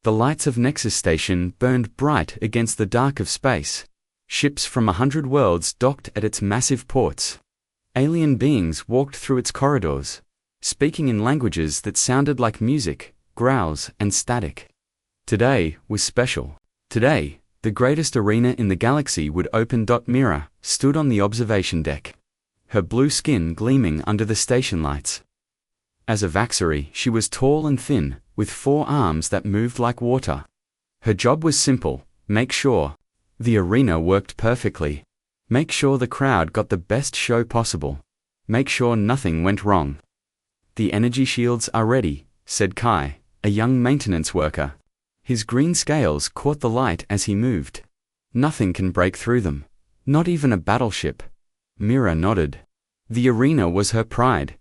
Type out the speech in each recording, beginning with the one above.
The lights of Nexus Station burned bright against the dark of space. Ships from 100 worlds docked at its massive ports. Alien beings walked through its corridors, speaking in languages that sounded like music, growls, and static. Today was special. Today, the greatest arena in the galaxy would open. Mira stood on the observation deck, her blue skin gleaming under the station lights. As a Vaxari, she was tall and thin, with 4 arms that moved like water. Her job was simple: make sure the arena worked perfectly. Make sure the crowd got the best show possible. Make sure nothing went wrong. "The energy shields are ready," said Kai, a young maintenance worker. His green scales caught the light as he moved. "Nothing can break through them. Not even a battleship." Mira nodded. The arena was her pride.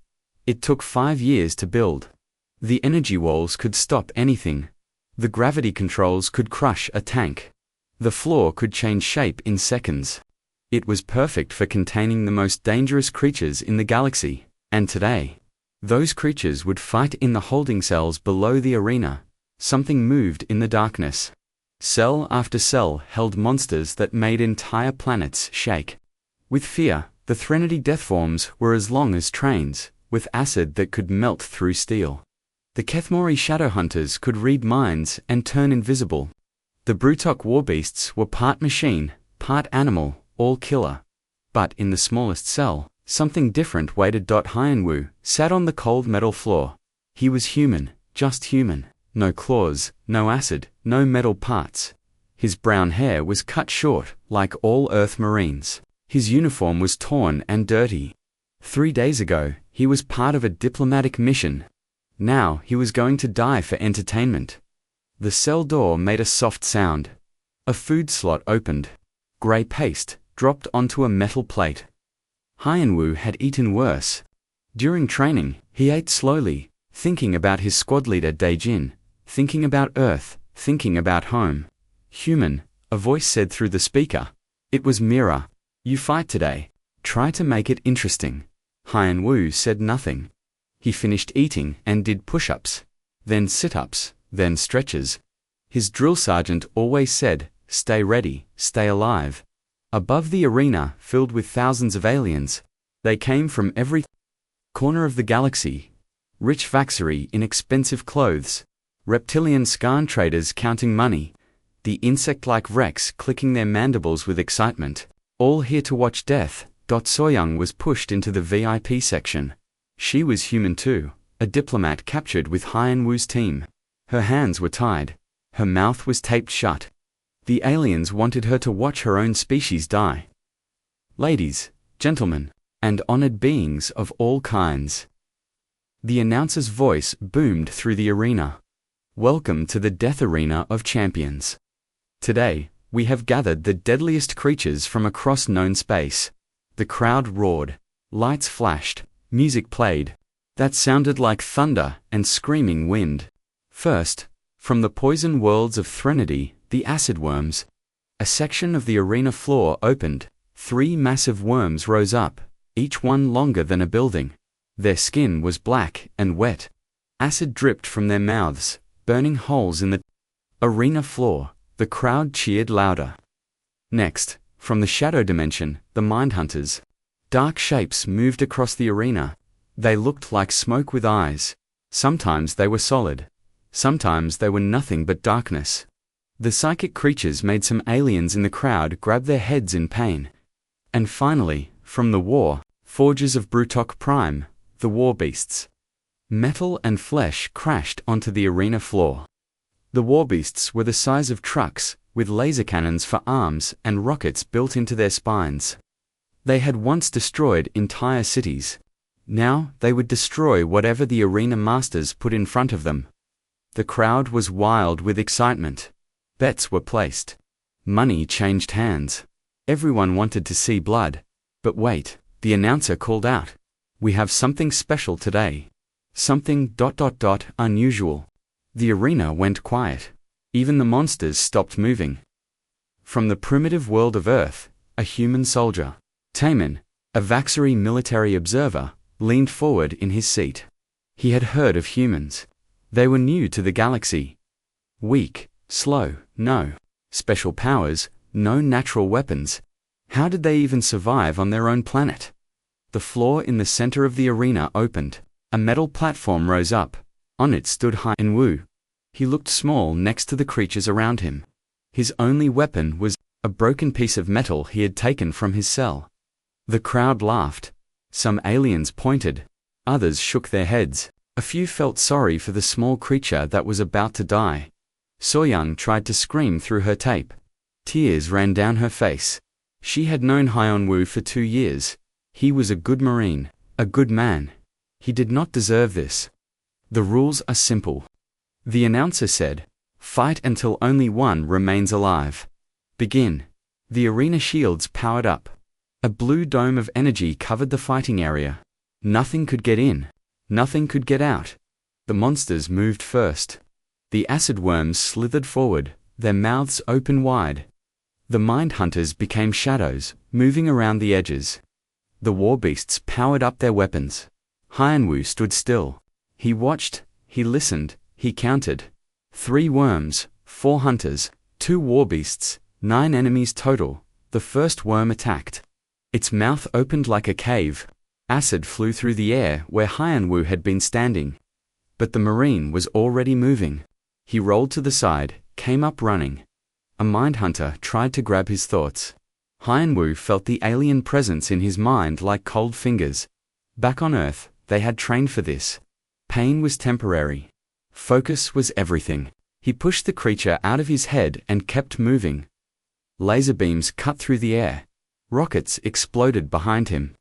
It took 5 years to build. The energy walls could stop anything. The gravity controls could crush a tank. The floor could change shape in seconds. It was perfect for containing the most dangerous creatures in the galaxy. And today, those creatures would fight in the holding cells below the arena. Something moved in the darkness. Cell after cell held monsters that made entire planets shake. With fear, the Threnody deathforms were as long as trains, with acid that could melt through steel. The Kethmori Shadowhunters could read minds and turn invisible. The Brutok warbeasts were part machine, part animal, all killer. But in the smallest cell, something different waited. Hyenwu sat on the cold metal floor. He was human, just human. No claws, no acid, no metal parts. His brown hair was cut short, like all Earth Marines. His uniform was torn and dirty. 3 days ago, he was part of a diplomatic mission. Now he was going to die for entertainment. The cell door made a soft sound. A food slot opened. Grey paste dropped onto a metal plate. Hyenwu had eaten worse. During training, he ate slowly, thinking about his squad leader Daejin, thinking about Earth, thinking about home. "Human," a voice said through the speaker. It was Mira. "You fight today. Try to make it interesting." Hyenwu said nothing. He finished eating and did push-ups, then sit-ups, then stretches. His drill sergeant always said, "Stay ready, stay alive." Above the arena, filled with thousands of aliens, they came from every corner of the galaxy. Rich Vaxari in expensive clothes, reptilian scan traders counting money, the insect-like Rex clicking their mandibles with excitement, all here to watch death. Soyoung was pushed into the VIP section. She was human too, a diplomat captured with Hyenwu's team. Her hands were tied. Her mouth was taped shut. The aliens wanted her to watch her own species die. "Ladies, gentlemen, and honored beings of all kinds." The announcer's voice boomed through the arena. "Welcome to the Death Arena of Champions. Today, we have gathered the deadliest creatures from across known space." The crowd roared. Lights flashed. Music played. That sounded like thunder and screaming wind. First, from the poison worlds of Threnody, the acid worms. A section of the arena floor opened. 3 massive worms rose up, each one longer than a building. Their skin was black and wet. Acid dripped from their mouths, burning holes in the arena floor. The crowd cheered louder. Next, from the shadow dimension, the Mindhunters. Dark shapes moved across the arena. They looked like smoke with eyes. Sometimes they were solid. Sometimes they were nothing but darkness. The psychic creatures made some aliens in the crowd grab their heads in pain. And finally, from the war, forges of Brutok Prime, the war beasts. Metal and flesh crashed onto the arena floor. The war beasts were the size of trucks, with laser cannons for arms and rockets built into their spines. They had once destroyed entire cities. Now they would destroy whatever the arena masters put in front of them. The crowd was wild with excitement. Bets were placed. Money changed hands. Everyone wanted to see blood. But wait, the announcer called out. "We have something special today. Something ... unusual." The arena went quiet. Even the monsters stopped moving. From the primitive world of Earth, a human soldier, Taemin, a Vaxari military observer, leaned forward in his seat. He had heard of humans. They were new to the galaxy. Weak, slow, no special powers, no natural weapons. How did they even survive on their own planet? The floor in the center of the arena opened. A metal platform rose up. On it stood Hien Wu. He looked small next to the creatures around him. His only weapon was a broken piece of metal he had taken from his cell. The crowd laughed. Some aliens pointed. Others shook their heads. A few felt sorry for the small creature that was about to die. Soyoung tried to scream through her tape. Tears ran down her face. She had known Hien Wu for 2 years. He was a good Marine, a good man. He did not deserve this. The rules are simple. The announcer said, "Fight until only one remains alive. Begin." The arena shields powered up. A blue dome of energy covered the fighting area. Nothing could get in. Nothing could get out. The monsters moved first. The acid worms slithered forward, their mouths open wide. The mind hunters became shadows, moving around the edges. The war beasts powered up their weapons. Hien Wu stood still. He watched, he listened, he counted. 3 worms, 4 hunters, 2 war beasts, 9 enemies total. The first worm attacked. Its mouth opened like a cave. Acid flew through the air where Hien Wu had been standing. But the Marine was already moving. He rolled to the side, came up running. A mind hunter tried to grab his thoughts. Hien Wu felt the alien presence in his mind like cold fingers. Back on Earth, they had trained for this. Pain was temporary. Focus was everything. He pushed the creature out of his head and kept moving. Laser beams cut through the air. Rockets exploded behind him.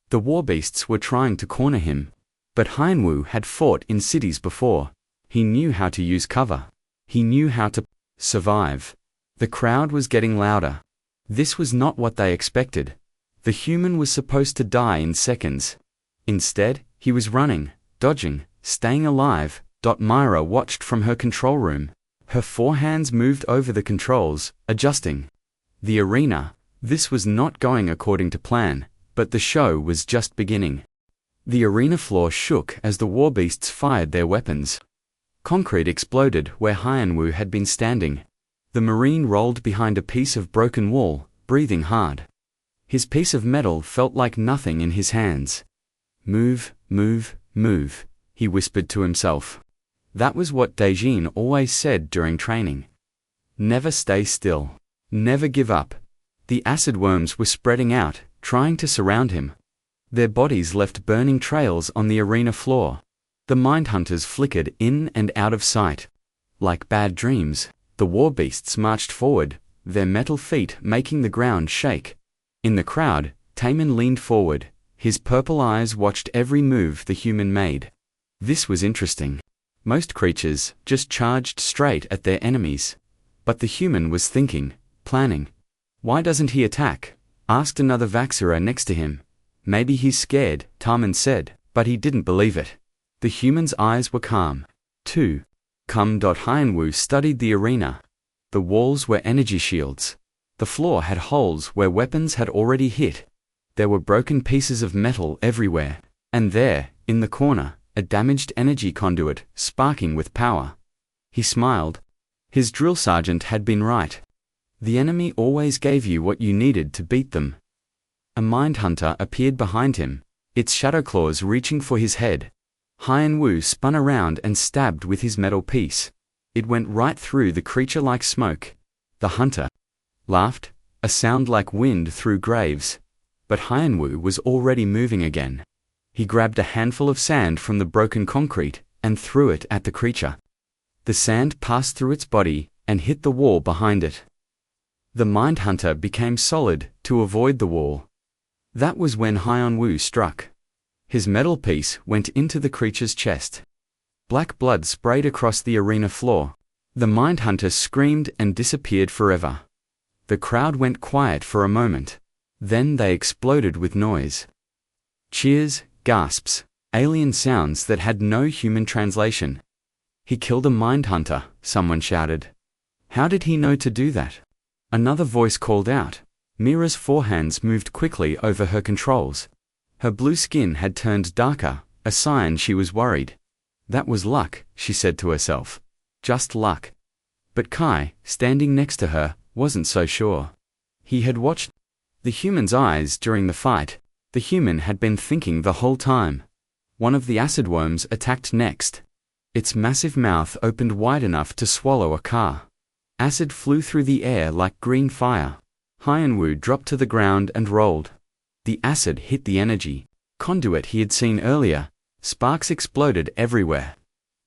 The war beasts were trying to corner him. But Hien Wu had fought in cities before. He knew how to use cover. He knew how to survive. The crowd was getting louder. This was not what they expected. The human was supposed to die in seconds. Instead, he was running, dodging, staying alive. Myra watched from her control room. Her 4 hands moved over the controls, adjusting. The arena. This was not going according to plan, but the show was just beginning. The arena floor shook as the war beasts fired their weapons. Concrete exploded where Hien Wu had been standing. The Marine rolled behind a piece of broken wall, breathing hard. His piece of metal felt like nothing in his hands. "Move, move, move," he whispered to himself. That was what Daijin always said during training. Never stay still. Never give up. The acid worms were spreading out, trying to surround him. Their bodies left burning trails on the arena floor. The mind hunters flickered in and out of sight. Like bad dreams, the war beasts marched forward, their metal feet making the ground shake. In the crowd, Taemin leaned forward. His purple eyes watched every move the human made. This was interesting. Most creatures just charged straight at their enemies. But the human was thinking, planning. "Why doesn't he attack?" asked another Vaxera next to him. "Maybe he's scared," Taemin said, but he didn't believe it. The human's eyes were calm. 2. Hien Wu studied the arena. The walls were energy shields. The floor had holes where weapons had already hit. There were broken pieces of metal everywhere. And there, in the corner, a damaged energy conduit, sparking with power. He smiled. His drill sergeant had been right. The enemy always gave you what you needed to beat them. A mind hunter appeared behind him, its shadow claws reaching for his head. Hien Wu spun around and stabbed with his metal piece. It went right through the creature like smoke. The hunter laughed, a sound like wind through graves. But Hien Wu was already moving again. He grabbed a handful of sand from the broken concrete and threw it at the creature. The sand passed through its body and hit the wall behind it. The mind hunter became solid to avoid the wall. That was when Hien Wu struck. His metal piece went into the creature's chest. Black blood sprayed across the arena floor. The mind hunter screamed and disappeared forever. The crowd went quiet for a moment. Then they exploded with noise. Cheers, gasps, alien sounds that had no human translation. "He killed a mind hunter," someone shouted. "How did he know to do that?" Another voice called out. Mira's forehands moved quickly over her controls. Her blue skin had turned darker, a sign she was worried. "That was luck," she said to herself. "Just luck." But Kai, standing next to her, wasn't so sure. He had watched the human's eyes during the fight. The human had been thinking the whole time. One of the acid worms attacked next. Its massive mouth opened wide enough to swallow a car. Acid flew through the air like green fire. Hyanwu dropped to the ground and rolled. The acid hit the energy conduit he had seen earlier. Sparks exploded everywhere.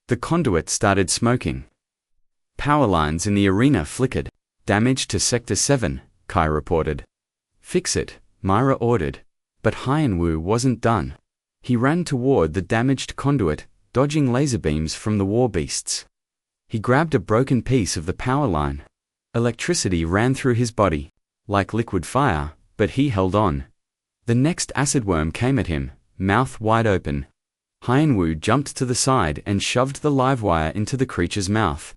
The conduit started smoking. Power lines in the arena flickered. Damage to Sector 7, Kai reported. Fix it, Myra ordered. But Hyanwu wasn't done. He ran toward the damaged conduit, dodging laser beams from the war beasts. He grabbed a broken piece of the power line. Electricity ran through his body, like liquid fire, but he held on. The next acid worm came at him, mouth wide open. Hyanwu jumped to the side and shoved the live wire into the creature's mouth.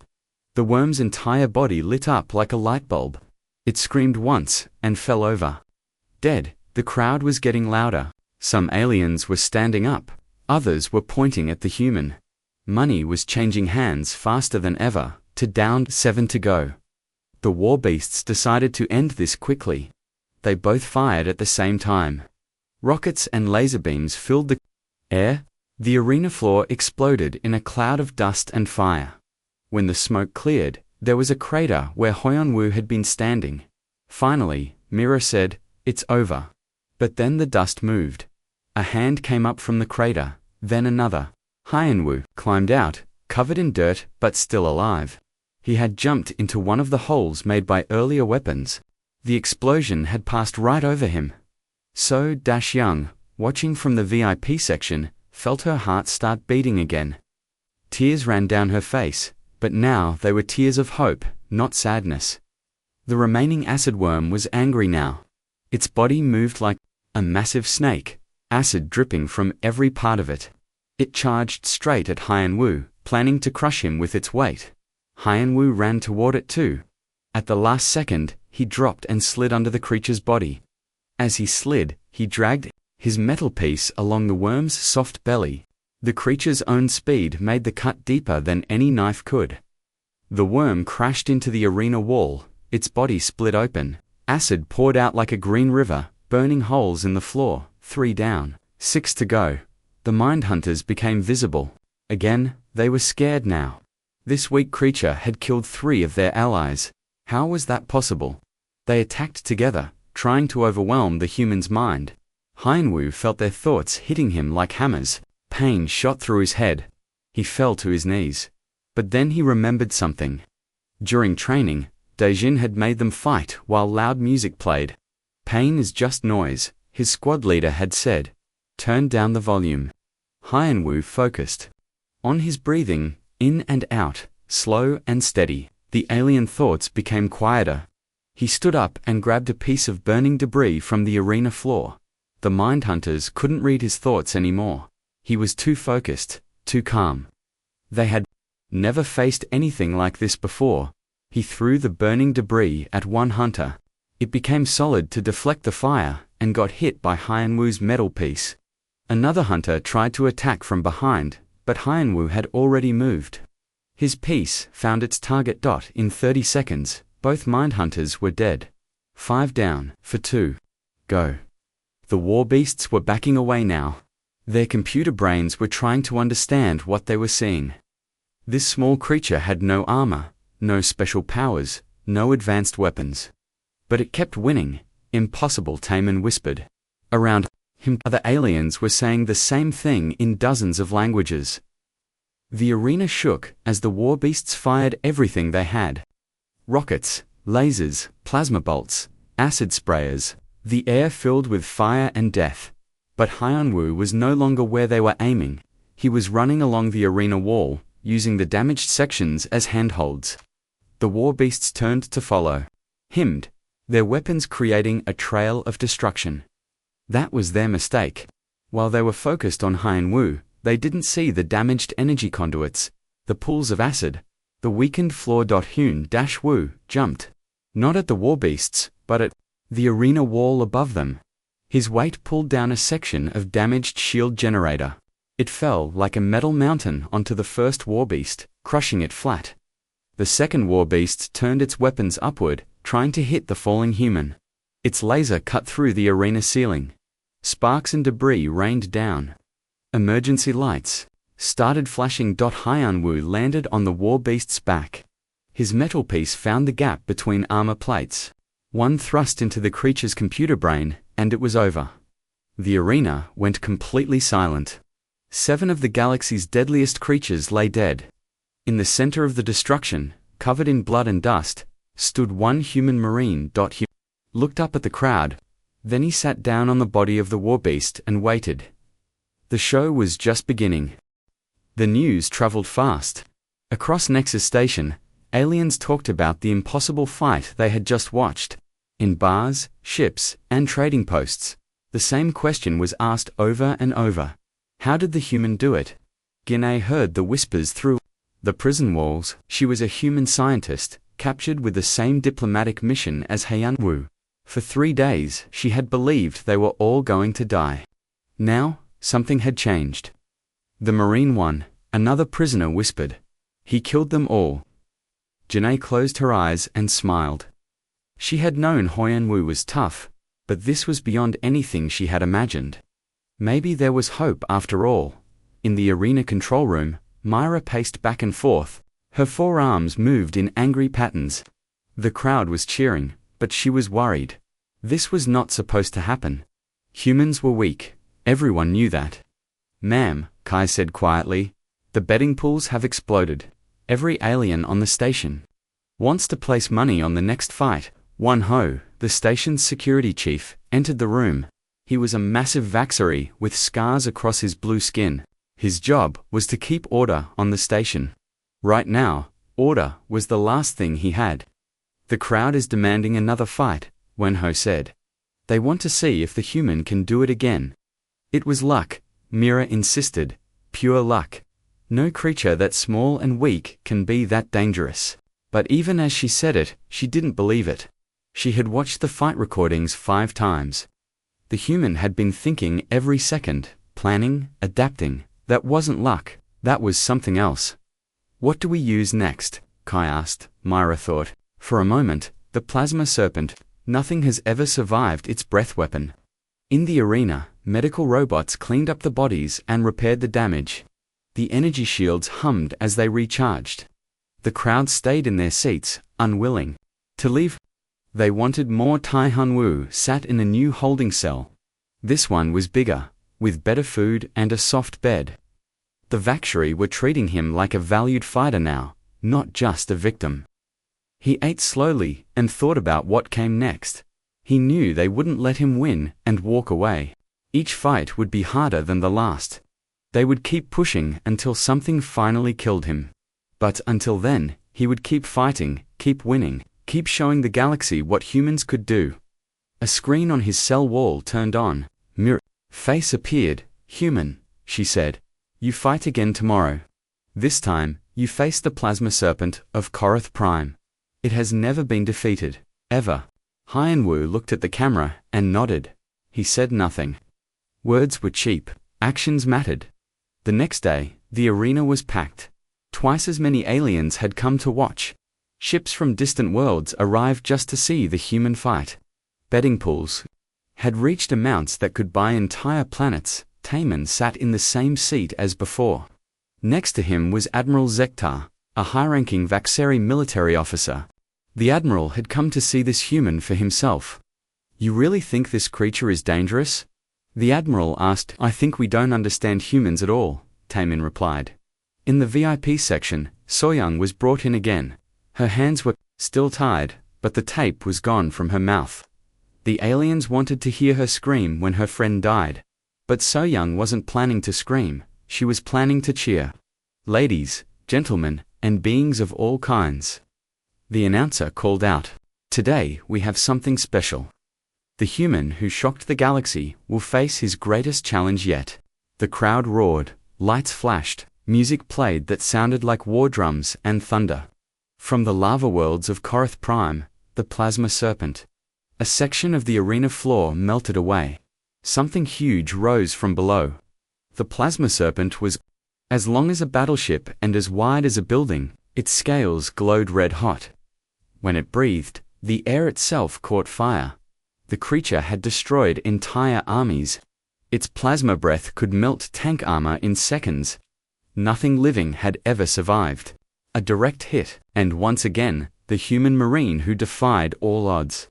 The worm's entire body lit up like a light bulb. It screamed once and fell over. Dead. The crowd was getting louder. Some aliens were standing up. Others were pointing at the human. Money was changing hands faster than ever. To down 7 to go. The war beasts decided to end this quickly. They both fired at the same time. Rockets and laser beams filled the air. The arena floor exploded in a cloud of dust and fire. When the smoke cleared, there was a crater where Hyanwu had been standing. Finally, Mira said, "It's over." But then the dust moved. A hand came up from the crater, then another. Hyanwu climbed out, covered in dirt but still alive. He had jumped into one of the holes made by earlier weapons. The explosion had passed right over him. So Young, watching from the VIP section, felt her heart start beating again. Tears ran down her face, but now they were tears of hope, not sadness. The remaining acid worm was angry now. Its body moved like a massive snake, acid dripping from every part of it. It charged straight at Hyanwu, planning to crush him with its weight. Hyanwu ran toward it too. At the last second, he dropped and slid under the creature's body. As he slid, he dragged his metal piece along the worm's soft belly. The creature's own speed made the cut deeper than any knife could. The worm crashed into the arena wall. Its body split open. Acid poured out like a green river, burning holes in the floor. 3 down, 6 to go. The mind hunters became visible. Again, they were scared now. This weak creature had killed 3 of their allies. How was that possible? They attacked together, trying to overwhelm the human's mind. Hyanwu felt their thoughts hitting him like hammers. Pain shot through his head. He fell to his knees. But then he remembered something. During training, Daijin had made them fight while loud music played. Pain is just noise, his squad leader had said. Turn down the volume. Hyanwu focused on his breathing, in and out, slow and steady. The alien thoughts became quieter. He stood up and grabbed a piece of burning debris from the arena floor. The mind hunters couldn't read his thoughts anymore. He was too focused, too calm. They had never faced anything like this before. He threw the burning debris at one hunter. It became solid to deflect the fire and got hit by Hyanwu's metal piece. Another hunter tried to attack from behind, but Hyanwu had already moved. His piece found its target in 30 seconds. Both mind hunters were dead. 5 down, for 2. Go. The war beasts were backing away now. Their computer brains were trying to understand what they were seeing. This small creature had no armor, no special powers, no advanced weapons. But it kept winning. Impossible, Taman whispered. Around him, other aliens were saying the same thing in dozens of languages. The arena shook as the war beasts fired everything they had. Rockets, lasers, plasma bolts, acid sprayers, the air filled with fire and death. But Hyanwu was no longer where they were aiming. He was running along the arena wall, using the damaged sections as handholds. The war beasts turned to follow him, their weapons creating a trail of destruction. That was their mistake. While they were focused on Hyanwu, they didn't see the damaged energy conduits, the pools of acid. The weakened floor. Wu jumped. Not at the war beasts, but at the arena wall above them. His weight pulled down a section of damaged shield generator. It fell like a metal mountain onto the first war beast, crushing it flat. The second war beast turned its weapons upward, trying to hit the falling human. Its laser cut through the arena ceiling. Sparks and debris rained down. Emergency lights started flashing. Hyanwu landed on the war beast's back. His metal piece found the gap between armor plates. One thrust into the creature's computer brain, and it was over. The arena went completely silent. 7 of the galaxy's deadliest creatures lay dead. In the center of the destruction, covered in blood and dust, stood one human marine. He looked up at the crowd. Then he sat down on the body of the warbeast and waited. The show was just beginning. The news traveled fast. Across Nexus Station, aliens talked about the impossible fight they had just watched. In bars, ships, and trading posts, the same question was asked over and over. How did the human do it? Ginei heard the whispers through the prison walls. She was a human scientist, captured with the same diplomatic mission as Hyanwu. For 3 days, she had believed they were all going to die. Now, something had changed. The Marine one, another prisoner, whispered. He killed them all. Janae closed her eyes and smiled. She had known Hyanwu was tough, but this was beyond anything she had imagined. Maybe there was hope after all. In the arena control room, Myra paced back and forth. Her forearms moved in angry patterns. The crowd was cheering, but she was worried. This was not supposed to happen. Humans were weak. Everyone knew that. Ma'am, Kai said quietly, the betting pools have exploded. Every alien on the station wants to place money on the next fight. One Ho, the station's security chief, entered the room. He was a massive Vaxari with scars across his blue skin. His job was to keep order on the station. Right now, order was the last thing he had. The crowd is demanding another fight, Wenho said. They want to see if the human can do it again. It was luck, Mira insisted. Pure luck. No creature that small and weak can be that dangerous. But even as she said it, she didn't believe it. She had watched the fight recordings 5 times. The human had been thinking every second, planning, adapting. That wasn't luck, that was something else. What do we use next? Kai asked. Myra thought. For a moment, the plasma serpent. Nothing has ever survived its breath weapon. In the arena, medical robots cleaned up the bodies and repaired the damage. The energy shields hummed as they recharged. The crowd stayed in their seats, unwilling to leave. They wanted more. Hyanwu sat in a new holding cell. This one was bigger, with better food and a soft bed. The Vaxari were treating him like a valued fighter now, not just a victim. He ate slowly and thought about what came next. He knew they wouldn't let him win and walk away. Each fight would be harder than the last. They would keep pushing until something finally killed him. But until then, he would keep fighting, keep winning, keep showing the galaxy what humans could do. A screen on his cell wall turned on. Mirror face appeared. Human, she said. You fight again tomorrow. This time, you face the plasma serpent of Korath Prime. It has never been defeated, ever. Hyanwu looked at the camera and nodded. He said nothing. Words were cheap, actions mattered. The next day, the arena was packed. Twice as many aliens had come to watch. Ships from distant worlds arrived just to see the human fight. Betting pools had reached amounts that could buy entire planets. Taman sat in the same seat as before. Next to him was Admiral Zektar, a high-ranking Vaxari military officer. The Admiral had come to see this human for himself. You really think this creature is dangerous? The Admiral asked. I think we don't understand humans at all, Taman replied. In the VIP section, Soyoung was brought in again. Her hands were still tied, but the tape was gone from her mouth. The aliens wanted to hear her scream when her friend died. But Soyoung wasn't planning to scream, she was planning to cheer. Ladies, gentlemen, and beings of all kinds. The announcer called out. Today we have something special. The human who shocked the galaxy will face his greatest challenge yet. The crowd roared, lights flashed, music played that sounded like war drums and thunder. From the lava worlds of Korath Prime, the plasma serpent. A section of the arena floor melted away. Something huge rose from below. The plasma serpent was as long as a battleship and as wide as a building. Its scales glowed red-hot. When it breathed, the air itself caught fire. The creature had destroyed entire armies. Its plasma breath could melt tank armor in seconds. Nothing living had ever survived. A direct hit, and once again, the human marine who defied all odds.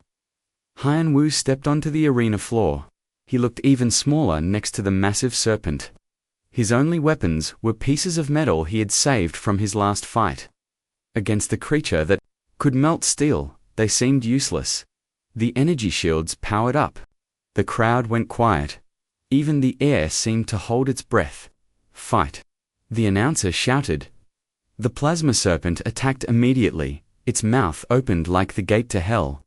Haiyan Wu stepped onto the arena floor. He looked even smaller next to the massive serpent. His only weapons were pieces of metal he had saved from his last fight. Against the creature that could melt steel, they seemed useless. The energy shields powered up. The crowd went quiet. Even the air seemed to hold its breath. Fight. The announcer shouted. The plasma serpent attacked immediately. Its mouth opened like the gate to hell.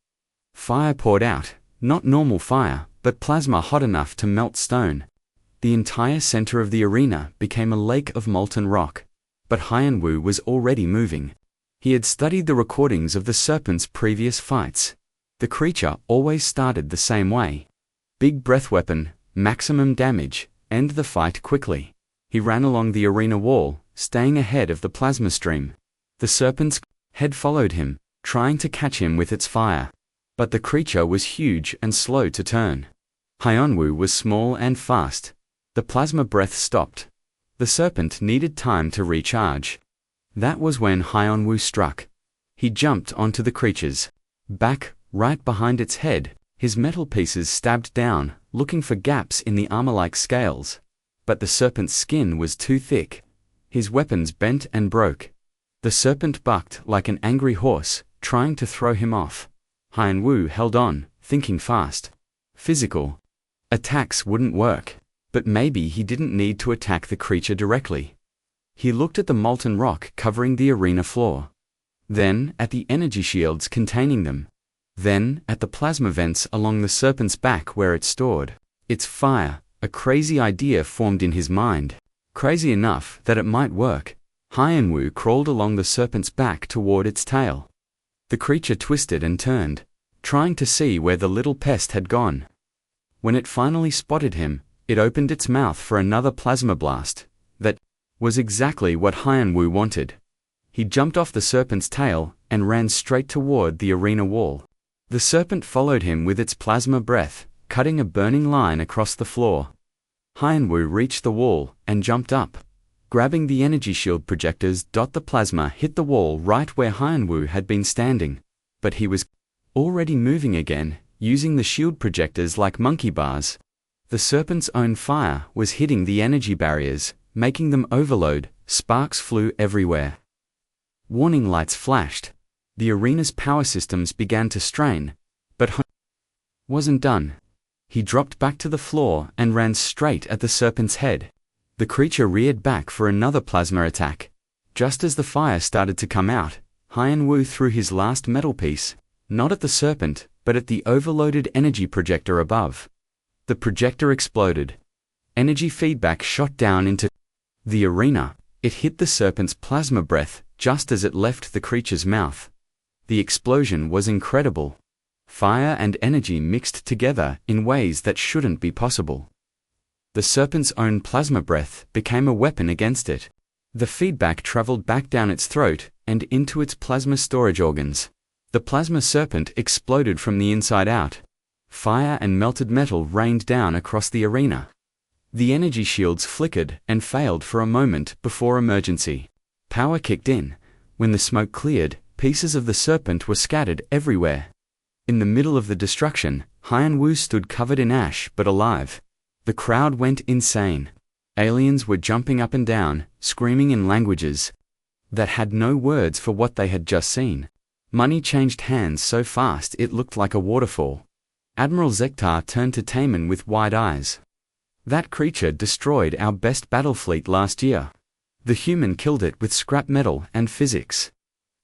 Fire poured out, not normal fire, but plasma hot enough to melt stone. The entire center of the arena became a lake of molten rock. But Haiyan Wu was already moving. He had studied the recordings of the serpent's previous fights. The creature always started the same way. Big breath weapon, maximum damage, end the fight quickly. He ran along the arena wall, staying ahead of the plasma stream. The serpent's head followed him, trying to catch him with its fire. But the creature was huge and slow to turn. Haiyan Wu was small and fast. The plasma breath stopped. The serpent needed time to recharge. That was when Haiyan Wu struck. He jumped onto the creature's back, right behind its head. His metal pieces stabbed down, looking for gaps in the armor-like scales. But the serpent's skin was too thick. His weapons bent and broke. The serpent bucked like an angry horse, trying to throw him off. Haiyan Wu held on, thinking fast. Physical attacks wouldn't work, but maybe he didn't need to attack the creature directly. He looked at the molten rock covering the arena floor. Then at the energy shields containing them. Then at the plasma vents along the serpent's back where it stored its fire. A crazy idea formed in his mind. Crazy enough that it might work. Haiyan Wu crawled along the serpent's back toward its tail. The creature twisted and turned, trying to see where the little pest had gone. When it finally spotted him, it opened its mouth for another plasma blast. That was exactly what Haiyan Wu wanted. He jumped off the serpent's tail and ran straight toward the arena wall. The serpent followed him with its plasma breath, cutting a burning line across the floor. Haiyan Wu reached the wall and jumped up. Grabbing the energy shield projectors, the plasma hit the wall right where Haiyan Wu had been standing. But he was already moving again, using the shield projectors like monkey bars. The serpent's own fire was hitting the energy barriers, making them overload. Sparks flew everywhere. Warning lights flashed. The arena's power systems began to strain. But Haiyan wasn't done. He dropped back to the floor and ran straight at the serpent's head. The creature reared back for another plasma attack. Just as the fire started to come out, Haiyan Wu threw his last metal piece, not at the serpent, but at the overloaded energy projector above. The projector exploded. Energy feedback shot down into the arena. It hit the serpent's plasma breath just as it left the creature's mouth. The explosion was incredible. Fire and energy mixed together in ways that shouldn't be possible. The serpent's own plasma breath became a weapon against it. The feedback traveled back down its throat and into its plasma storage organs. The plasma serpent exploded from the inside out. Fire and melted metal rained down across the arena. The energy shields flickered and failed for a moment before emergency power kicked in. When the smoke cleared, pieces of the serpent were scattered everywhere. In the middle of the destruction, Haiyan Wu stood covered in ash but alive. The crowd went insane. Aliens were jumping up and down, screaming in languages that had no words for what they had just seen. Money changed hands so fast it looked like a waterfall. Admiral Zektar turned to Taemin with wide eyes. That creature destroyed our best battle fleet last year. The human killed it with scrap metal and physics.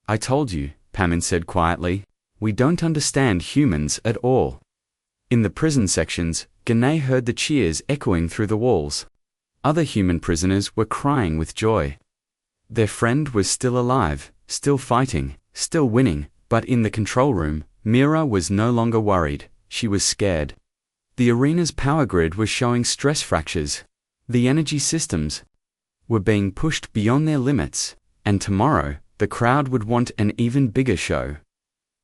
I told you, Taemin said quietly. We don't understand humans at all. In the prison sections, Gane heard the cheers echoing through the walls. Other human prisoners were crying with joy. Their friend was still alive, still fighting, still winning, but in the control room, Mira was no longer worried. She was scared. The arena's power grid was showing stress fractures. The energy systems were being pushed beyond their limits, and tomorrow, The crowd would want an even bigger show.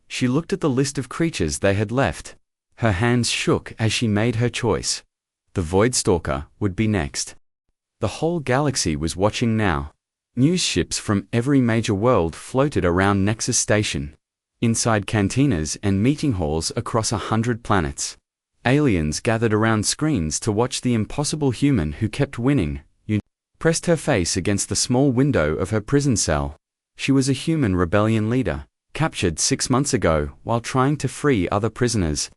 She looked at the list of creatures they had left. Her hands shook as she made her choice. The Voidstalker would be next. The whole galaxy was watching now. News ships from every major world floated around Nexus Station. Inside cantinas and meeting halls across 100 planets, aliens gathered around screens to watch the impossible human who kept winning. Yun pressed her face against the small window of her prison cell. She was a human rebellion leader, captured 6 months ago while trying to free other prisoners.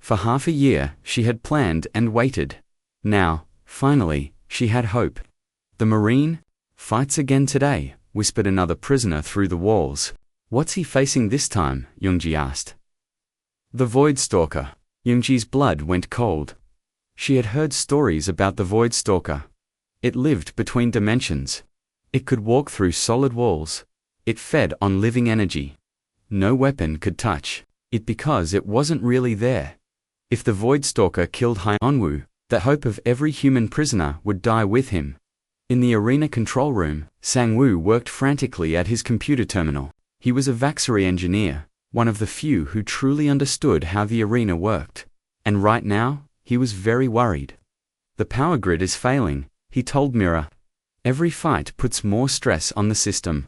For half a year, she had planned and waited. Now, finally, she had hope. The Marine fights again today, whispered another prisoner through the walls. What's he facing this time? Youngji asked. The Voidstalker. Youngji's blood went cold. She had heard stories about the Voidstalker. It lived between dimensions. It could walk through solid walls. It fed on living energy. No weapon could touch it because it wasn't really there. If the Voidstalker killed Hyunwoo, the hope of every human prisoner would die with him. In the arena control room, Sang-woo worked frantically at his computer terminal. He was a Vaxxery engineer, one of the few who truly understood how the arena worked. And right now, he was very worried. The power grid is failing, he told Mira. Every fight puts more stress on the system.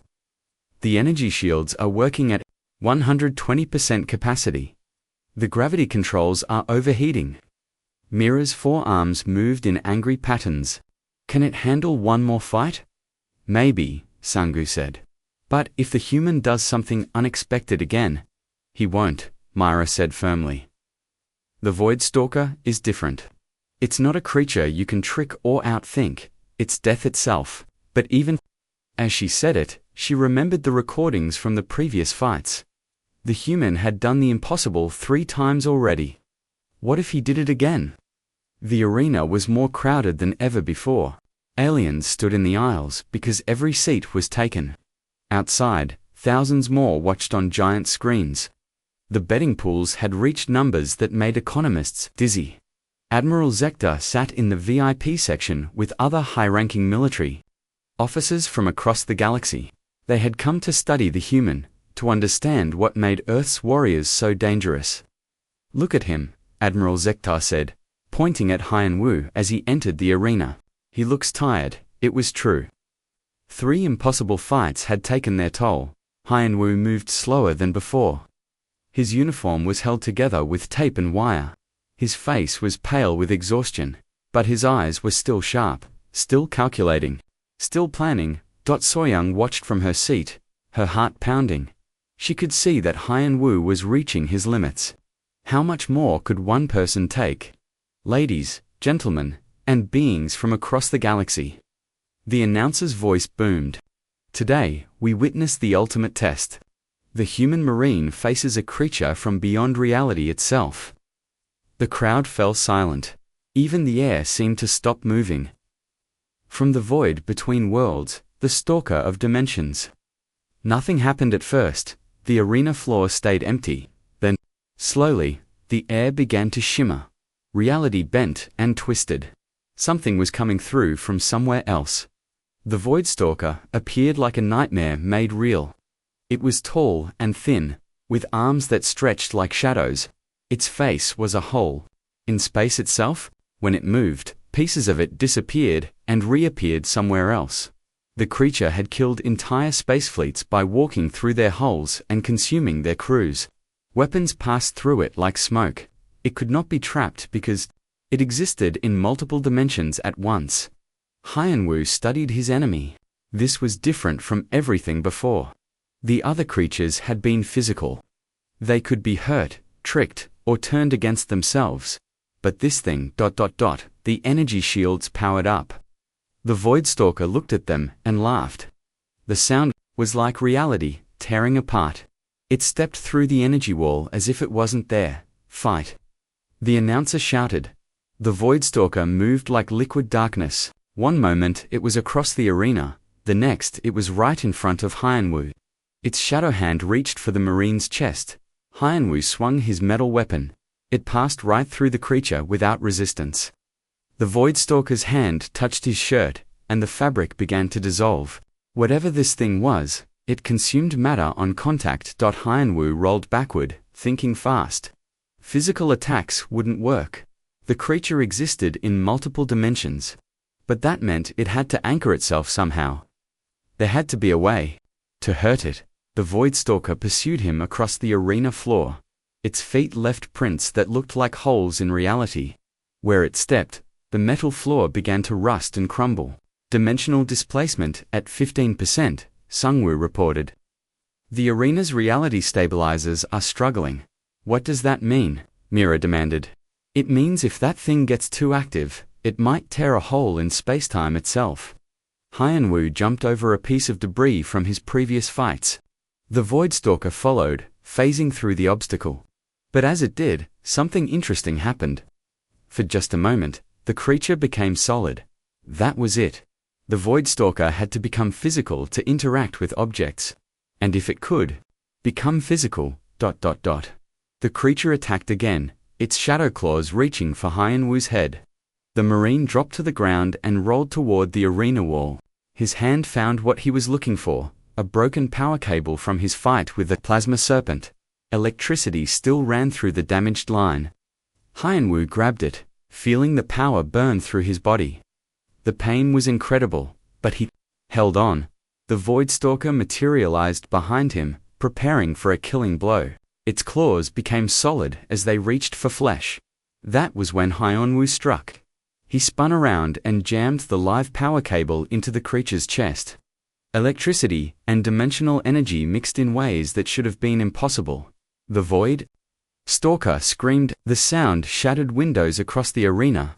The energy shields are working at 120% capacity. The gravity controls are overheating. Mira's forearms moved in angry patterns. Can it handle one more fight? Maybe, Sang-woo said. But if the human does something unexpected again, he won't, Myra said firmly. The Voidstalker is different. It's not a creature you can trick or outthink, it's death itself. But even as she said it, she remembered the recordings from the previous fights. The human had done the impossible 3 times already. What if he did it again? The arena was more crowded than ever before. Aliens stood in the aisles because every seat was taken. Outside, thousands more watched on giant screens. The betting pools had reached numbers that made economists dizzy. Admiral Zector sat in the VIP section with other high-ranking military officers from across the galaxy. They had come to study the human, to understand what made Earth's warriors so dangerous. Look at him, Admiral Zector said, pointing at Hyunwoo as he entered the arena. He looks tired. It was true. 3 impossible fights had taken their toll. Hyunwoo moved slower than before. His uniform was held together with tape and wire. His face was pale with exhaustion, but his eyes were still sharp, still calculating, still planning. Soyoung watched from her seat, her heart pounding. She could see that Hyunwoo was reaching his limits. How much more could one person take? Ladies, gentlemen, and beings from across the galaxy. The announcer's voice boomed. Today, we witness the ultimate test. The human marine faces a creature from beyond reality itself. The crowd fell silent. Even the air seemed to stop moving. From the void between worlds, the stalker of dimensions. Nothing happened at first. The arena floor stayed empty. Then, slowly, the air began to shimmer. Reality bent and twisted. Something was coming through from somewhere else. The Voidstalker appeared like a nightmare made real. It was tall and thin, with arms that stretched like shadows. Its face was a hole. In space itself, when it moved, pieces of it disappeared and reappeared somewhere else. The creature had killed entire space fleets by walking through their holes and consuming their crews. Weapons passed through it like smoke. It could not be trapped because it existed in multiple dimensions at once. Hyunwoo studied his enemy. This was different from everything before. The other creatures had been physical. They could be hurt, tricked, or turned against themselves. But this thing, the energy shields powered up. The Voidstalker looked at them and laughed. The sound was like reality, tearing apart. It stepped through the energy wall as if it wasn't there. Fight. The announcer shouted. The Voidstalker moved like liquid darkness. One moment it was across the arena, the next it was right in front of Hyunwoo. Its shadow hand reached for the Marine's chest. Hyunwoo swung his metal weapon. It passed right through the creature without resistance. The Voidstalker's hand touched his shirt, and the fabric began to dissolve. Whatever this thing was, It consumed matter on contact. Hyenwu rolled backward, thinking fast. Physical attacks wouldn't work. The creature existed in multiple dimensions. But that meant it had to anchor itself somehow. There had to be a way to hurt it. The Voidstalker pursued him across the arena floor. Its feet left prints that looked like holes in reality. Where it stepped, the metal floor began to rust and crumble. Dimensional displacement at 15%, Sungwoo reported. The arena's reality stabilizers are struggling. What does that mean? Mira demanded. It means if that thing gets too active, it might tear a hole in spacetime itself. Hyenwu jumped over a piece of debris from his previous fights. The Voidstalker followed, phasing through the obstacle. But as it did, something interesting happened. For just a moment, the creature became solid. That was it. The Voidstalker had to become physical to interact with objects. And if it could become physical, ... The creature attacked again, its shadow claws reaching for Hyenwu's head. The Marine dropped to the ground and rolled toward the arena wall. His hand found what he was looking for, a broken power cable from his fight with the plasma serpent. Electricity still ran through the damaged line. Hyenwu grabbed it, feeling the power burn through his body. The pain was incredible, but he held on. The Voidstalker materialized behind him, preparing for a killing blow. Its claws became solid as they reached for flesh. That was when Hyenwu struck. He spun around and jammed the live power cable into the creature's chest. Electricity and dimensional energy mixed in ways that should have been impossible. The Voidstalker screamed. The sound shattered windows across the arena.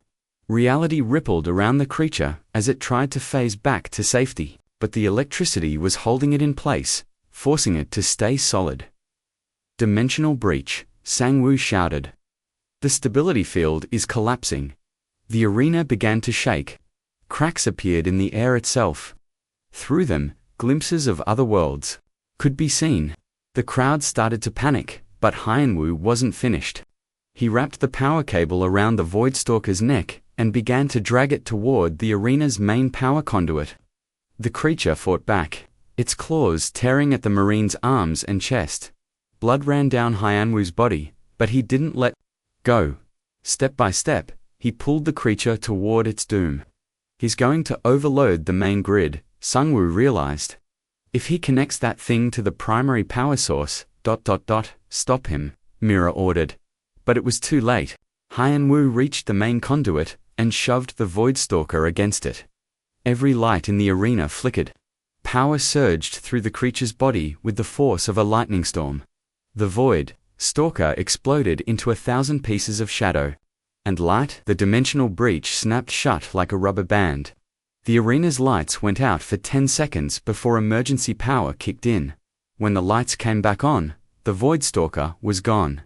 Reality rippled around the creature as it tried to phase back to safety, but the electricity was holding it in place, forcing it to stay solid. Dimensional breach, Sangwoo shouted. The stability field is collapsing. The arena began to shake. Cracks appeared in the air itself. Through them, glimpses of other worlds could be seen. The crowd started to panic, but Hyenwu wasn't finished. He wrapped the power cable around the Voidstalker's neck and began to drag it toward the arena's main power conduit. The creature fought back, its claws tearing at the Marine's arms and chest. Blood ran down Hyenwu's body, but he didn't let go. Step by step, he pulled the creature toward its doom. He's going to overload the main grid, Sungwoo realized. If he connects that thing to the primary power source, ... Stop him, Mira ordered. But it was too late. Hyenwu reached the main conduit and shoved the Voidstalker against it. Every light in the arena flickered. Power surged through the creature's body with the force of a lightning storm. The Voidstalker exploded into 1,000 pieces of shadow. And light, the dimensional breach snapped shut like a rubber band. The arena's lights went out for 10 seconds before emergency power kicked in. When the lights came back on, the Voidstalker was gone.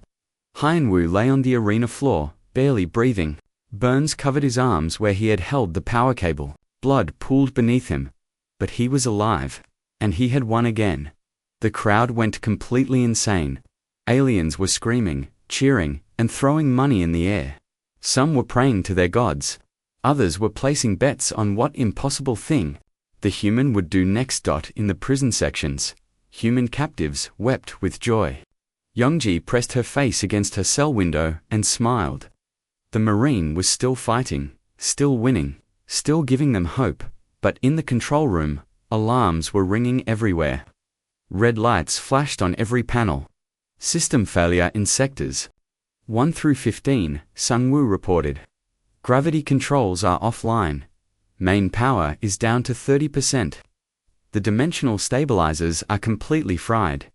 Hyenwu lay on the arena floor, barely breathing. Burns covered his arms where he had held the power cable. Blood pooled beneath him. But he was alive. And he had won again. The crowd went completely insane. Aliens were screaming, cheering, and throwing money in the air. Some were praying to their gods. Others were placing bets on what impossible thing the human would do next. In the prison sections, human captives wept with joy. Youngji pressed her face against her cell window and smiled. The Marine was still fighting, still winning, still giving them hope, but in the control room, alarms were ringing everywhere. Red lights flashed on every panel. System failure in sectors 1 through 15, Sungwoo reported. Gravity controls are offline. Main power is down to 30%. The dimensional stabilizers are completely fried.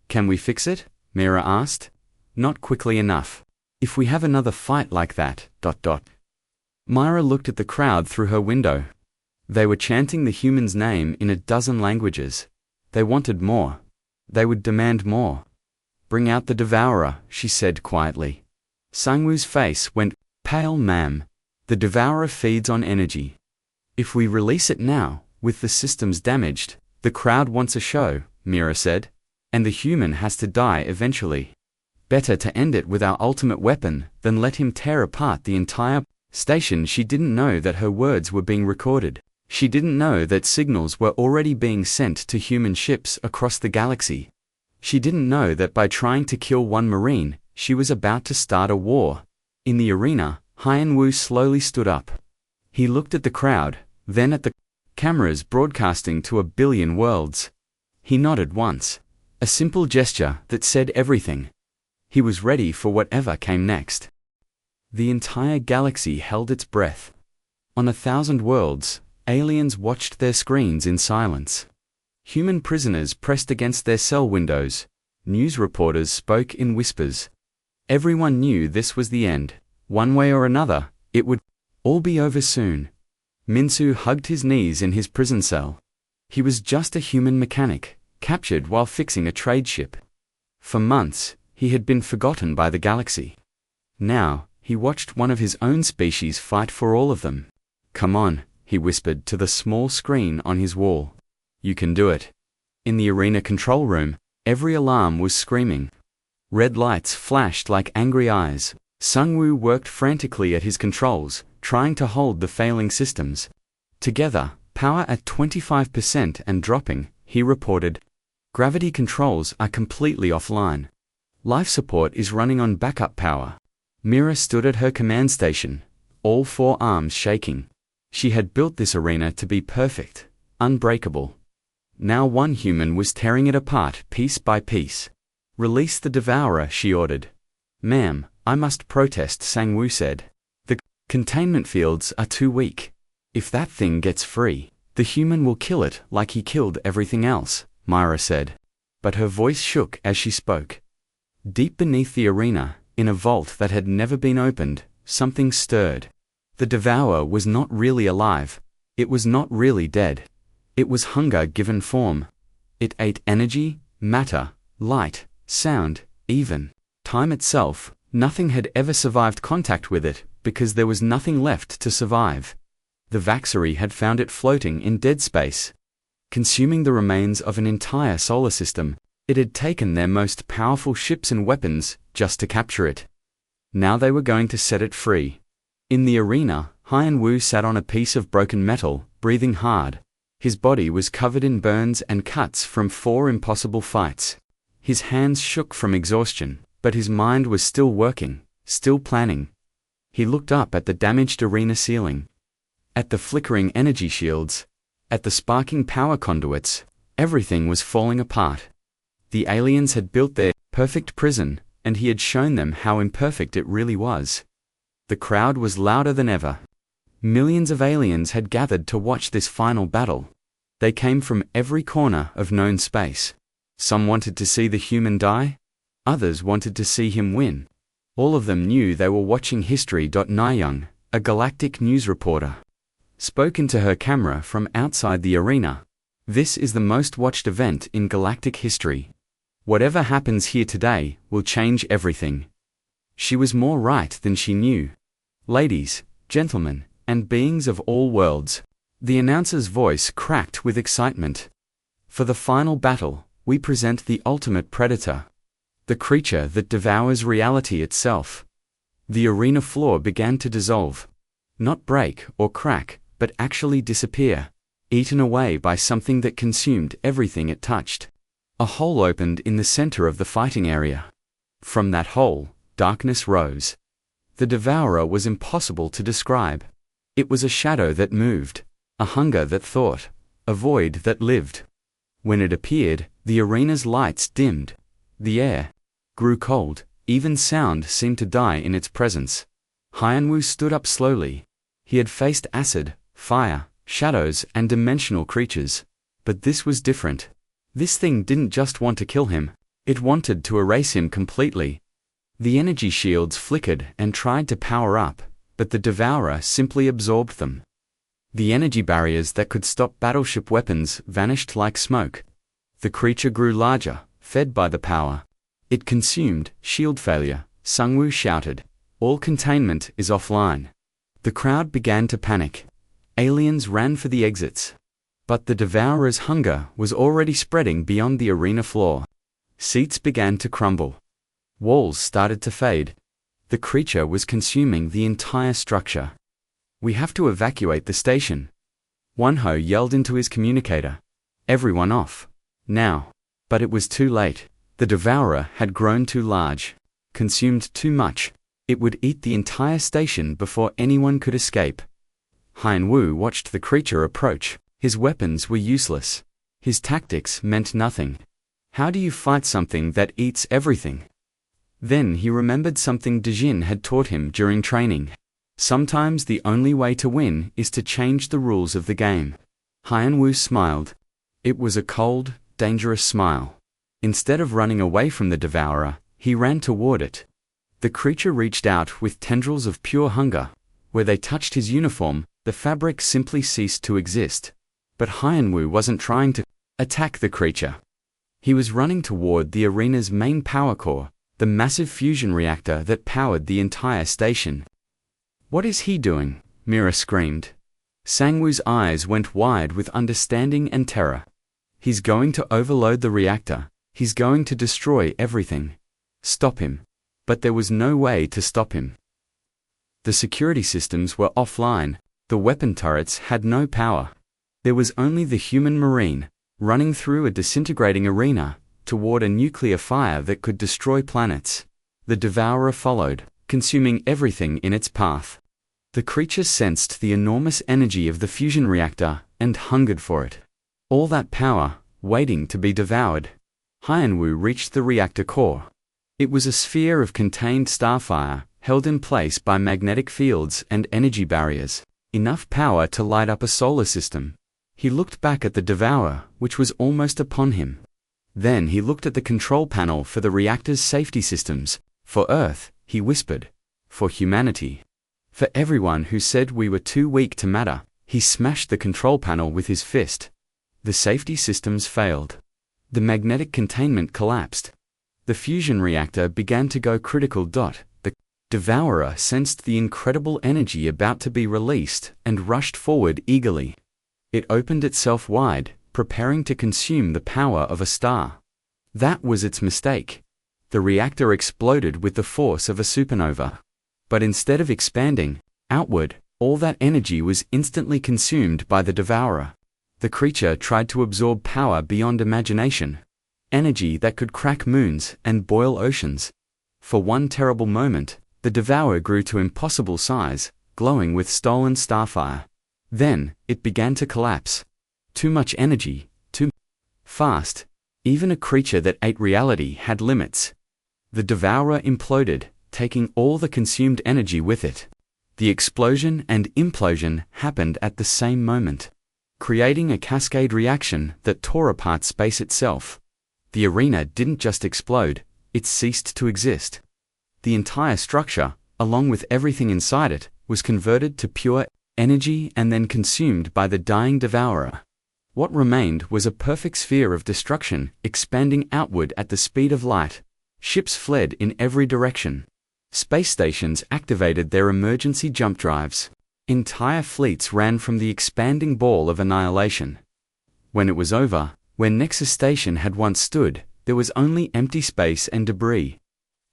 Can we fix it? Mira asked. Not quickly enough. If we have another fight like that, ... Myra looked at the crowd through her window. They were chanting the human's name in a dozen languages. They wanted more. They would demand more. Bring out the Devourer, she said quietly. Sangwoo's face went pale. Ma'am. The Devourer feeds on energy. If we release it now, with the systems damaged, the crowd wants a show, Mira said. And the human has to die eventually. Better to end it with our ultimate weapon than let him tear apart the entire station. She didn't know that her words were being recorded. She didn't know that signals were already being sent to human ships across the galaxy. She didn't know that by trying to kill one Marine, she was about to start a war. In the arena, Hyan-Woo slowly stood up. He looked at the crowd, then at the cameras broadcasting to 1 billion worlds. He nodded once. A simple gesture that said everything. He was ready for whatever came next. The entire galaxy held its breath. On 1,000 worlds, aliens watched their screens in silence. Human prisoners pressed against their cell windows. News reporters spoke in whispers. Everyone knew this was the end. One way or another, it would all be over soon. Minsu hugged his knees in his prison cell. He was just a human mechanic, captured while fixing a trade ship. For months, he had been forgotten by the galaxy. Now, he watched one of his own species fight for all of them. "Come on," he whispered to the small screen on his wall. "You can do it." In the arena control room, every alarm was screaming. Red lights flashed like angry eyes. Sung-Woo worked frantically at his controls, trying to hold the failing systems. Together, power at 25% and dropping, he reported. Gravity controls are completely offline. Life support is running on backup power. Mira stood at her command station, all 4 arms shaking. She had built this arena to be perfect, unbreakable. Now one human was tearing it apart piece by piece. "Release the Devourer," she ordered. "Ma'am, I must protest," Sang-Woo said. "The containment fields are too weak. If that thing gets free, the human will kill it like he killed everything else," Myra said. But her voice shook as she spoke. Deep beneath the arena, in a vault that had never been opened, something stirred. The Devourer was not really alive. It was not really dead. It was hunger given form. It ate energy, matter, light, sound, even time itself. Nothing had ever survived contact with it, because there was nothing left to survive. The Vaxari had found it floating in dead space. Consuming the remains of an entire solar system, it had taken their most powerful ships and weapons just to capture it. Now they were going to set it free. In the arena, Hyan-Woo sat on a piece of broken metal, breathing hard. His body was covered in burns and cuts from 4 impossible fights. His hands shook from exhaustion, but his mind was still working, still planning. He looked up at the damaged arena ceiling, at the flickering energy shields, at the sparking power conduits. Everything was falling apart. The aliens had built their perfect prison, and he had shown them how imperfect it really was. The crowd was louder than ever. Millions of aliens had gathered to watch this final battle. They came from every corner of known space. Some wanted to see the human die. Others wanted to see him win. All of them knew they were watching history. Nayoung, a galactic news reporter, spoke into her camera from outside the arena. "This is the most watched event in galactic history. Whatever happens here today will change everything." She was more right than she knew. "Ladies, gentlemen, and beings of all worlds," the announcer's voice cracked with excitement. "For the final battle, we present the ultimate predator. The creature that devours reality itself." The arena floor began to dissolve. Not break or crack, but actually disappear, eaten away by something that consumed everything it touched. A hole opened in the center of the fighting area. From that hole, darkness rose. The Devourer was impossible to describe. It was a shadow that moved, a hunger that thought, a void that lived. When it appeared, the arena's lights dimmed. The air grew cold, even sound seemed to die in its presence. Hyan-Woo stood up slowly. He had faced acid, fire, shadows, and dimensional creatures. But this was different. This thing didn't just want to kill him, it wanted to erase him completely. The energy shields flickered and tried to power up, but the Devourer simply absorbed them. The energy barriers that could stop battleship weapons vanished like smoke. The creature grew larger, fed by the power. It consumed. Shield failure, Sung-Woo shouted. "All containment is offline." The crowd began to panic. Aliens ran for the exits. But the Devourer's hunger was already spreading beyond the arena floor. Seats began to crumble. Walls started to fade. The creature was consuming the entire structure. "We have to evacuate the station." Wonho yelled into his communicator. Everyone off. Now. But it was too late. The devourer had grown too large. Consumed too much. It would eat the entire station before anyone could escape. Hein Wu watched the creature approach. His weapons were useless. His tactics meant nothing. How do you fight something that eats everything? Then he remembered something Dejin had taught him during training. Sometimes the only way to win is to change the rules of the game. Hein Wu smiled. It was a cold, dangerous smile. Instead of running away from the devourer, he ran toward it. The creature reached out with tendrils of pure hunger. Where they touched his uniform, the fabric simply ceased to exist. But Hein Wu wasn't trying to attack the creature. He was running toward the arena's main power core, the massive fusion reactor that powered the entire station. What is he doing? Mira screamed. Sangwoo's eyes went wide with understanding and terror. He's going to overload the reactor. He's going to destroy everything. Stop him. But there was no way to stop him. The security systems were offline. The weapon turrets had no power. There was only the human marine, running through a disintegrating arena, toward a nuclear fire that could destroy planets. The devourer followed, consuming everything in its path. The creature sensed the enormous energy of the fusion reactor, and hungered for it. All that power, waiting to be devoured. Hein Wu reached the reactor core. It was a sphere of contained starfire, held in place by magnetic fields and energy barriers, enough power to light up a solar system. He looked back at the devourer, which was almost upon him. Then he looked at the control panel for the reactor's safety systems. For Earth, he whispered. For humanity. For everyone who said we were too weak to matter. He smashed the control panel with his fist. The safety systems failed. The magnetic containment collapsed. The fusion reactor began to go critical. The devourer sensed the incredible energy about to be released and rushed forward eagerly. It opened itself wide, preparing to consume the power of a star. That was its mistake. The reactor exploded with the force of a supernova. But instead of expanding outward, all that energy was instantly consumed by the devourer. The creature tried to absorb power beyond imagination. Energy that could crack moons and boil oceans. For one terrible moment, the devourer grew to impossible size, glowing with stolen starfire. Then, it began to collapse. Too much energy, too fast. Even a creature that ate reality had limits. The devourer imploded, taking all the consumed energy with it. The explosion and implosion happened at the same moment, creating a cascade reaction that tore apart space itself. The arena didn't just explode, it ceased to exist. The entire structure, along with everything inside it, was converted to pure energy and then consumed by the dying devourer. What remained was a perfect sphere of destruction, expanding outward at the speed of light. Ships fled in every direction. Space stations activated their emergency jump drives. Entire fleets ran from the expanding ball of annihilation. When it was over, where Nexus Station had once stood, there was only empty space and debris.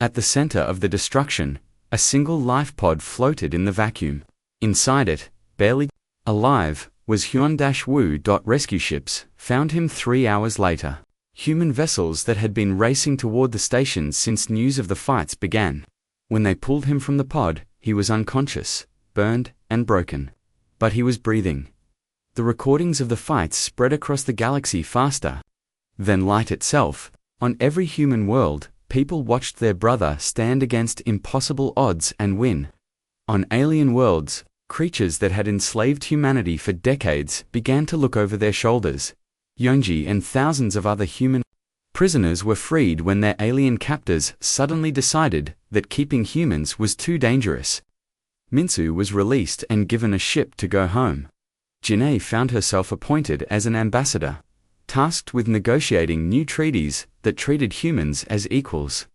At the center of the destruction, a single life pod floated in the vacuum. Inside it, barely alive, was Huan-Wu. Rescue ships found him 3 hours later. Human vessels that had been racing toward the station since news of the fights began. When they pulled him from the pod, he was unconscious, burned, and broken. But he was breathing. The recordings of the fights spread across the galaxy faster than light itself. On every human world, people watched their brother stand against impossible odds and win. On alien worlds, creatures that had enslaved humanity for decades began to look over their shoulders. Yonji and thousands of other human prisoners were freed when their alien captors suddenly decided that keeping humans was too dangerous. Minsu was released and given a ship to go home. Janae found herself appointed as an ambassador, tasked with negotiating new treaties that treated humans as equals.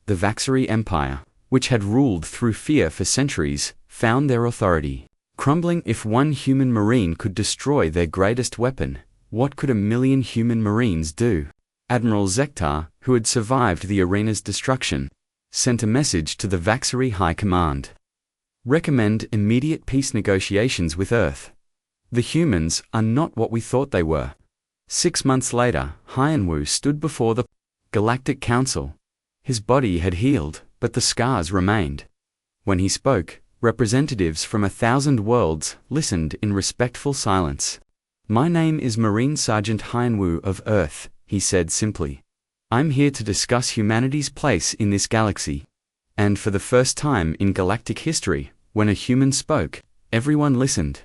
The Vaxari Empire, which had ruled through fear for centuries, found their authority crumbling. If one human marine could destroy their greatest weapon, what could 1,000,000 human marines do? Admiral Zektar, who had survived the arena's destruction, sent a message to the Vaxari High Command. Recommend immediate peace negotiations with Earth. The humans are not what we thought they were. 6 months later, Hyanwu stood before the Galactic Council. His body had healed, but the scars remained. When he spoke, representatives from 1,000 worlds listened in respectful silence. "My name is Marine Sergeant Hyanwu of Earth," he said simply. "I'm here to discuss humanity's place in this galaxy." And for the first time in galactic history, when a human spoke, everyone listened.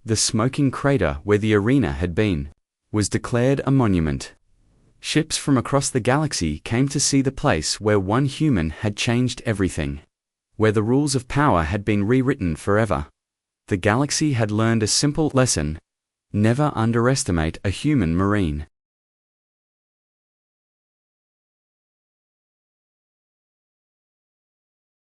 The smoking crater where the arena had been was declared a monument. Ships from across the galaxy came to see the place where one human had changed everything, where the rules of power had been rewritten forever. The galaxy had learned a simple lesson: never underestimate a human marine.